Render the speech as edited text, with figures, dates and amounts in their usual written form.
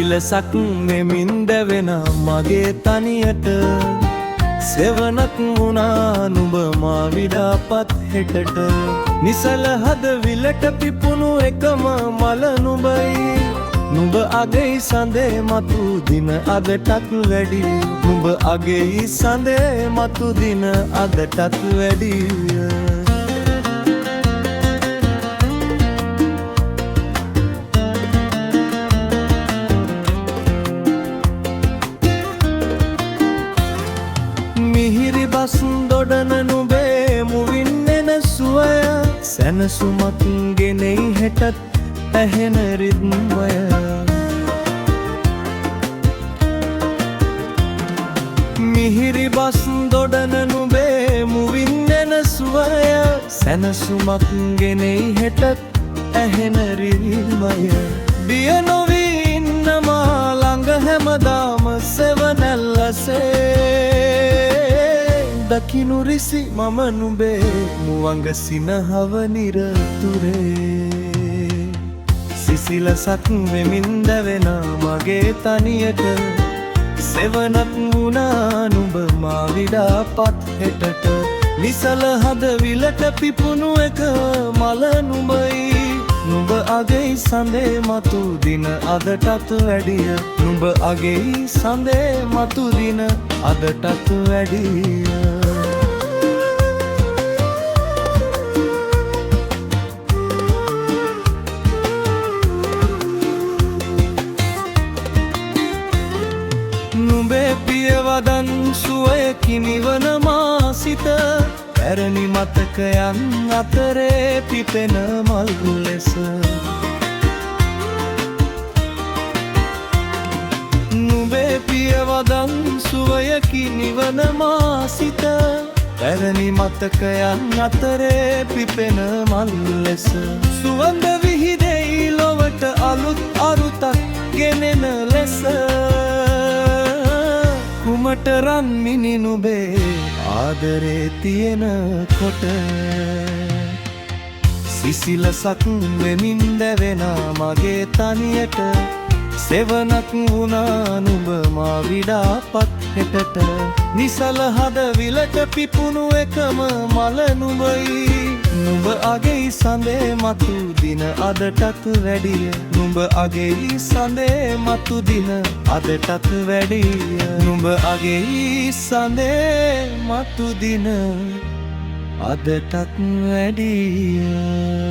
සිසිලසක් වෙමින් දැවෙන මගේ තනියට සෙවණක් වුණා නුඹ මා විඩාපත් හෙටට නිසල හදවිලට පිපුණු එකම මල නුඹයි නුඹ අගේ සඳේ මතු දින අදටත් වැඩි නුඹ අගේ සඳේ මතු දින අදටත් වැඩි මිහිරි බස් දොඩන නුඹේ මුවින් එන සුවය සැනසුමක් ගෙනෙයි හෙටත් ඇහෙන රිද්මය මිහිරි බස් දොඩන නුඹේ මුවින් එන සුවය සැනසුමක් ගෙනෙයි හෙටත් ඇහෙන රිද්මය බිය නොවී ඉන්නවා ළඟ හැමදාම සෙවණැල්ලසේ දකිනු රිසි මම නුඹේ මුවංග සිනහව නිරතුරේ සිසිලසක් වෙමින් දැවෙන මගේ තනියට සෙවණක් වුණා නුඹ මා විඩාපත් හෙටට නිසල හදවිලට පිපුණු එක මල නුඹයි නුඹ අගේ සඳේ මතු දින අදටත් වැඩිය නුඹ අගේ සඳේ මතු දින අදටත් වැඩිය නුඹේ පියවදන් සුවයකි නිවන මා සිත පැරණි මතකයන් අතරේ පිපෙන මල් ලෙස නුඹේ පියවදන් සුවයකි නිවන මා සිත පැරණි මතකයන් අතරේ පිපෙන මල් ලෙස සුවඳ විහිදෙයි ලොවට අලුත් අරුතක් ගෙනෙන ලෙස කුමට රන් මිනි නුඹේ ආදරේ තියෙන කොට සිසිලසක් වෙමින් දැවෙන මගේ තනියට සෙවණක් වුණා නුඹ මා විඩාපත් හෙටට නිසල හදවිලට පිපුණු එකම මල නුඹයි නුඹ අගේ සඳේ මතු දින අදටත් වැඩිය නුඹ අගේ සඳේ මතු දින අදටත් වැඩිය නුඹ අගේ සඳේ මතු දින අදටත් වැඩිය